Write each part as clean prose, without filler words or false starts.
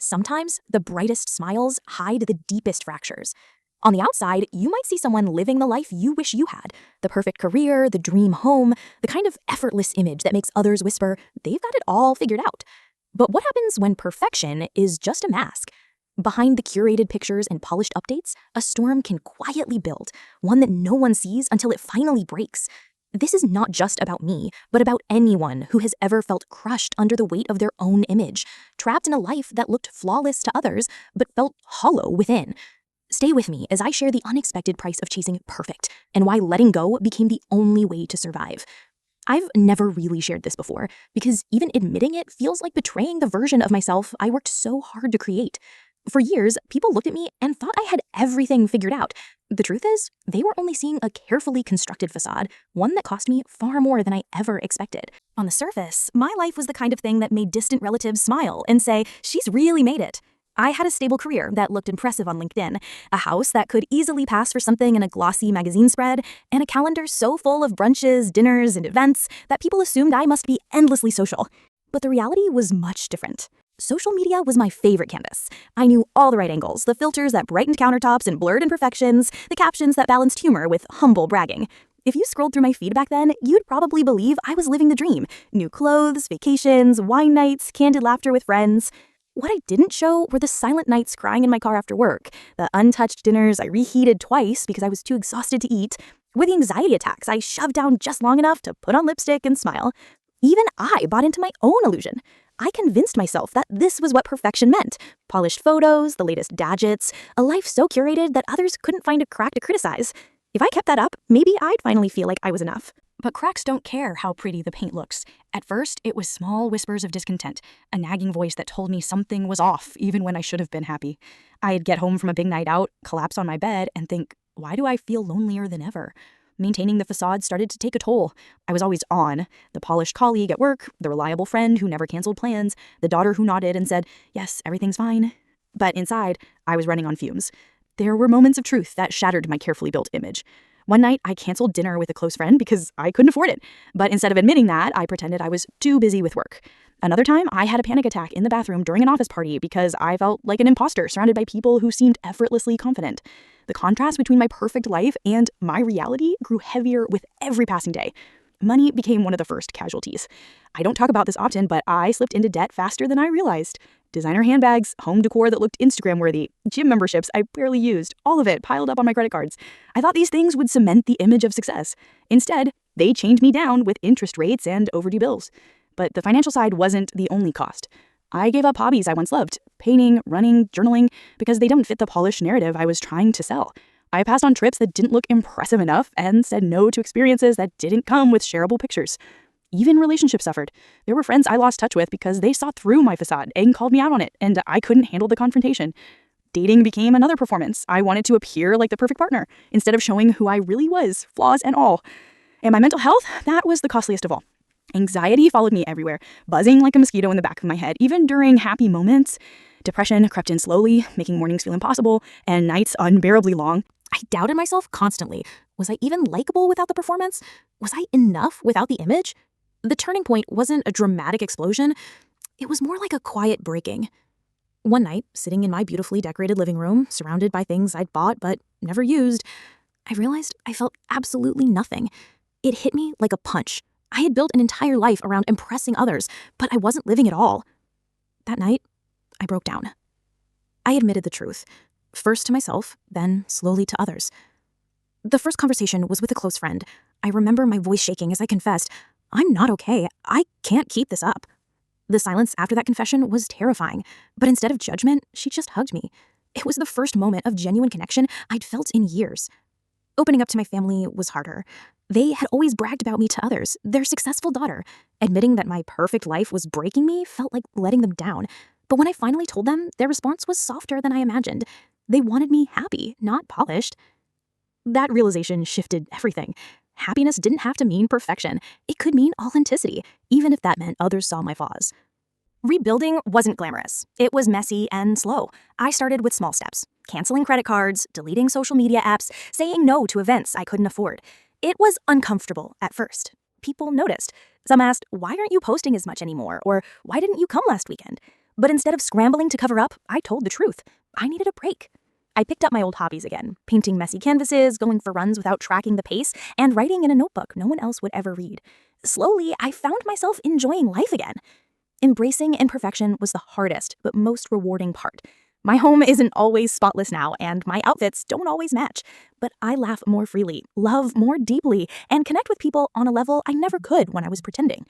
Sometimes the brightest smiles hide the deepest fractures. On the outside, you might see someone living the life you wish you had. The perfect career, the dream home, the kind of effortless image that makes others whisper, they've got it all figured out. But what happens when perfection is just a mask? Behind the curated pictures and polished updates, a storm can quietly build, one that no one sees until it finally breaks. This is not just about me, but about anyone who has ever felt crushed under the weight of their own image, trapped in a life that looked flawless to others, but felt hollow within. Stay with me as I share the unexpected price of chasing perfect and why letting go became the only way to survive. I've never really shared this before because even admitting it feels like betraying the version of myself I worked so hard to create. For years, people looked at me and thought I had everything figured out. The truth is, they were only seeing a carefully constructed facade, one that cost me far more than I ever expected. On the surface, my life was the kind of thing that made distant relatives smile and say, "She's really made it." I had a stable career that looked impressive on LinkedIn, a house that could easily pass for something in a glossy magazine spread, and a calendar so full of brunches, dinners, and events that people assumed I must be endlessly social. But the reality was much different. Social media was my favorite canvas. I knew all the right angles, the filters that brightened countertops and blurred imperfections, the captions that balanced humor with humble bragging. If you scrolled through my feed back then, you'd probably believe I was living the dream. New clothes, vacations, wine nights, candid laughter with friends. What I didn't show were the silent nights crying in my car after work, the untouched dinners I reheated twice because I was too exhausted to eat, or the anxiety attacks I shoved down just long enough to put on lipstick and smile. Even I bought into my own illusion. I convinced myself that this was what perfection meant. Polished photos, the latest gadgets, a life so curated that others couldn't find a crack to criticize. If I kept that up, maybe I'd finally feel like I was enough. But cracks don't care how pretty the paint looks. At first, it was small whispers of discontent, a nagging voice that told me something was off, even when I should have been happy. I'd get home from a big night out, collapse on my bed, and think, why do I feel lonelier than ever? Maintaining the facade started to take a toll. I was always on. The polished colleague at work, the reliable friend who never canceled plans, the daughter who nodded and said, yes, everything's fine. But inside, I was running on fumes. There were moments of truth that shattered my carefully built image. One night, I canceled dinner with a close friend because I couldn't afford it. But instead of admitting that, I pretended I was too busy with work. Another time, I had a panic attack in the bathroom during an office party because I felt like an imposter surrounded by people who seemed effortlessly confident. The contrast between my perfect life and my reality grew heavier with every passing day. Money became one of the first casualties. I don't talk about this often, but I slipped into debt faster than I realized. Designer handbags, home decor that looked Instagram-worthy, gym memberships I barely used, all of it piled up on my credit cards. I thought these things would cement the image of success. Instead, they chained me down with interest rates and overdue bills. But the financial side wasn't the only cost. I gave up hobbies I once loved, painting, running, journaling, because they don't fit the polished narrative I was trying to sell. I passed on trips that didn't look impressive enough and said no to experiences that didn't come with shareable pictures. Even relationships suffered. There were friends I lost touch with because they saw through my facade and called me out on it, and I couldn't handle the confrontation. Dating became another performance. I wanted to appear like the perfect partner, instead of showing who I really was, flaws and all. And my mental health, that was the costliest of all. Anxiety followed me everywhere, buzzing like a mosquito in the back of my head, even during happy moments. Depression crept in slowly, making mornings feel impossible, and nights unbearably long. I doubted myself constantly. Was I even likable without the performance? Was I enough without the image? The turning point wasn't a dramatic explosion. It was more like a quiet breaking. One night, sitting in my beautifully decorated living room, surrounded by things I'd bought but never used, I realized I felt absolutely nothing. It hit me like a punch. I had built an entire life around impressing others, but I wasn't living at all. That night, I broke down. I admitted the truth, first to myself, then slowly to others. The first conversation was with a close friend. I remember my voice shaking as I confessed, I'm not okay. I can't keep this up. The silence after that confession was terrifying, but instead of judgment, she just hugged me. It was the first moment of genuine connection I'd felt in years. Opening up to my family was harder. They had always bragged about me to others, their successful daughter. Admitting that my perfect life was breaking me felt like letting them down. But when I finally told them, their response was softer than I imagined. They wanted me happy, not polished. That realization shifted everything. Happiness didn't have to mean perfection. It could mean authenticity, even if that meant others saw my flaws. Rebuilding wasn't glamorous. It was messy and slow. I started with small steps, canceling credit cards, deleting social media apps, saying no to events I couldn't afford. It was uncomfortable at first. People noticed. Some asked, why aren't you posting as much anymore? Or why didn't you come last weekend? But instead of scrambling to cover up, I told the truth. I needed a break. I picked up my old hobbies again, painting messy canvases, going for runs without tracking the pace, and writing in a notebook no one else would ever read. Slowly, I found myself enjoying life again. Embracing imperfection was the hardest but most rewarding part. My home isn't always spotless now, and my outfits don't always match, but I laugh more freely, love more deeply, and connect with people on a level I never could when I was pretending.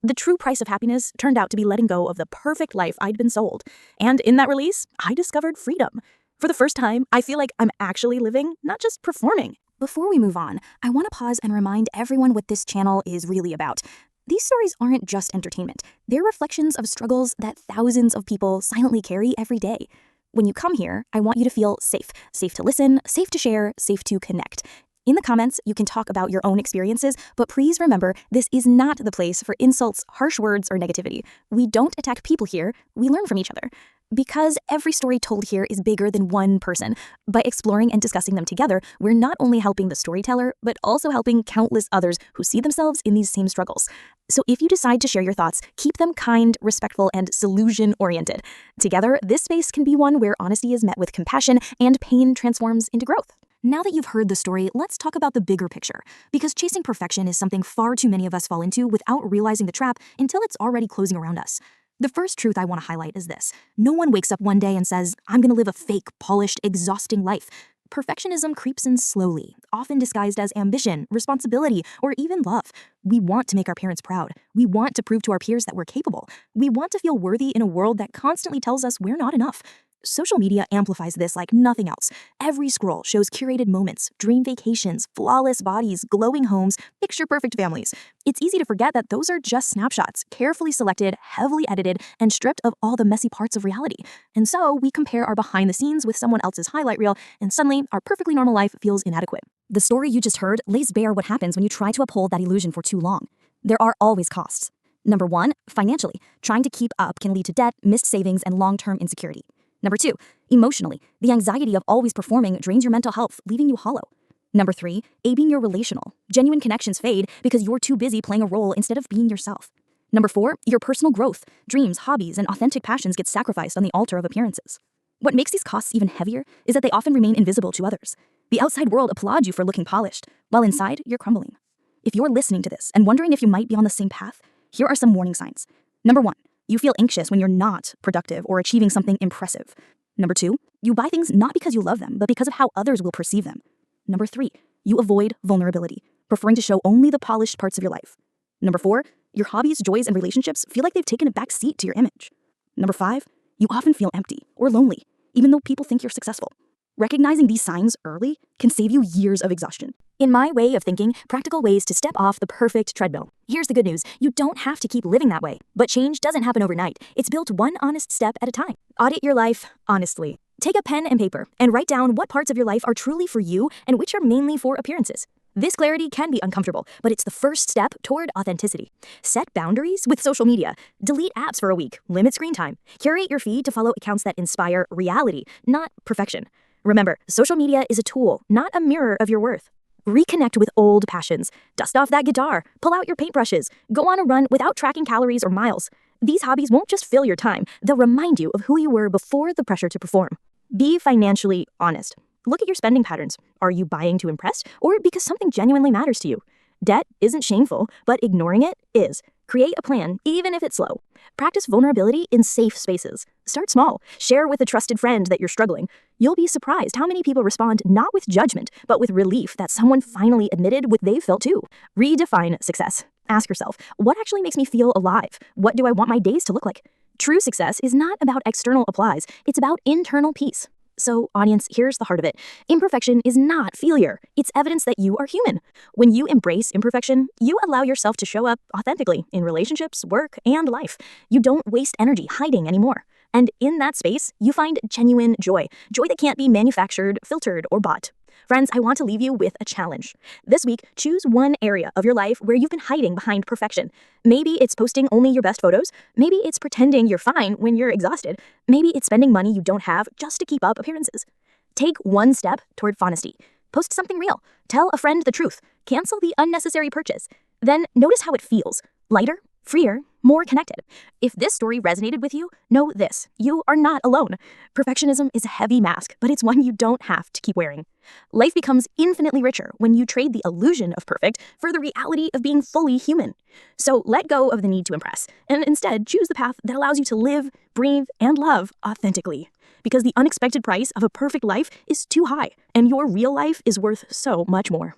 The true price of happiness turned out to be letting go of the perfect life I'd been sold, and in that release, I discovered freedom. For the first time, I feel like I'm actually living, not just performing. Before we move on, I want to pause and remind everyone what this channel is really about. These stories aren't just entertainment. They're reflections of struggles that thousands of people silently carry every day. When you come here, I want you to feel safe. Safe to listen, safe to share, safe to connect. In the comments, you can talk about your own experiences, but please remember, this is not the place for insults, harsh words, or negativity. We don't attack people here, we learn from each other. Because every story told here is bigger than one person. By exploring and discussing them together, we're not only helping the storyteller, but also helping countless others who see themselves in these same struggles. So if you decide to share your thoughts, keep them kind, respectful, and solution-oriented. Together, this space can be one where honesty is met with compassion and pain transforms into growth. Now that you've heard the story, let's talk about the bigger picture. Because chasing perfection is something far too many of us fall into without realizing the trap until it's already closing around us. The first truth I want to highlight is this. No one wakes up one day and says, I'm going to live a fake, polished, exhausting life. Perfectionism creeps in slowly, often disguised as ambition, responsibility, or even love. We want to make our parents proud. We want to prove to our peers that we're capable. We want to feel worthy in a world that constantly tells us we're not enough. Social media amplifies this like nothing else. Every scroll shows curated moments, dream vacations, flawless bodies, glowing homes, picture-perfect families. It's easy to forget that those are just snapshots, carefully selected, heavily edited, and stripped of all the messy parts of reality. And so we compare our behind the scenes with someone else's highlight reel, and suddenly our perfectly normal life feels inadequate. The story you just heard lays bare what happens when you try to uphold that illusion for too long. There are always costs. Number 1, financially. Trying to keep up can lead to debt, missed savings, and long-term insecurity. Number 2, emotionally. The anxiety of always performing drains your mental health, leaving you hollow. Number 3, being your relational. Genuine connections fade because you're too busy playing a role instead of being yourself. Number 4, your personal growth. Dreams, hobbies, and authentic passions get sacrificed on the altar of appearances. What makes these costs even heavier is that they often remain invisible to others. The outside world applauds you for looking polished, while inside, you're crumbling. If you're listening to this and wondering if you might be on the same path, here are some warning signs. Number 1, you feel anxious when you're not productive or achieving something impressive. Number 2, you buy things not because you love them, but because of how others will perceive them. Number 3, you avoid vulnerability, preferring to show only the polished parts of your life. Number 4, your hobbies, joys, and relationships feel like they've taken a back seat to your image. Number 5, you often feel empty or lonely, even though people think you're successful. Recognizing these signs early can save you years of exhaustion. In my way of thinking, practical ways to step off the perfect treadmill. Here's the good news. You don't have to keep living that way. But change doesn't happen overnight. It's built one honest step at a time. Audit your life honestly. Take a pen and paper and write down what parts of your life are truly for you and which are mainly for appearances. This clarity can be uncomfortable, but it's the first step toward authenticity. Set boundaries with social media. Delete apps for a week. Limit screen time. Curate your feed to follow accounts that inspire reality, not perfection. Remember, social media is a tool, not a mirror of your worth. Reconnect with old passions. Dust off that guitar. Pull out your paintbrushes. Go on a run without tracking calories or miles. These hobbies won't just fill your time. They'll remind you of who you were before the pressure to perform. Be financially honest. Look at your spending patterns. Are you buying to impress or because something genuinely matters to you? Debt isn't shameful, but ignoring it is. Create a plan, even if it's slow. Practice vulnerability in safe spaces. Start small. Share with a trusted friend that you're struggling. You'll be surprised how many people respond not with judgment, but with relief that someone finally admitted what they've felt too. Redefine success. Ask yourself, what actually makes me feel alive? What do I want my days to look like? True success is not about external applause. It's about internal peace. So, audience, here's the heart of it. Imperfection is not failure. It's evidence that you are human. When you embrace imperfection, you allow yourself to show up authentically in relationships, work, and life. You don't waste energy hiding anymore. And in that space, you find genuine joy. Joy that can't be manufactured, filtered, or bought. Friends, I want to leave you with a challenge. This week, choose one area of your life where you've been hiding behind perfection. Maybe it's posting only your best photos. Maybe it's pretending you're fine when you're exhausted. Maybe it's spending money you don't have just to keep up appearances. Take one step toward honesty. Post something real. Tell a friend the truth. Cancel the unnecessary purchase. Then notice how it feels. Lighter, freer, more connected. If this story resonated with you, know this: you are not alone. Perfectionism is a heavy mask, but it's one you don't have to keep wearing. Life becomes infinitely richer when you trade the illusion of perfect for the reality of being fully human. So let go of the need to impress, and instead choose the path that allows you to live, breathe, and love authentically. Because the unexpected price of a perfect life is too high, and your real life is worth so much more.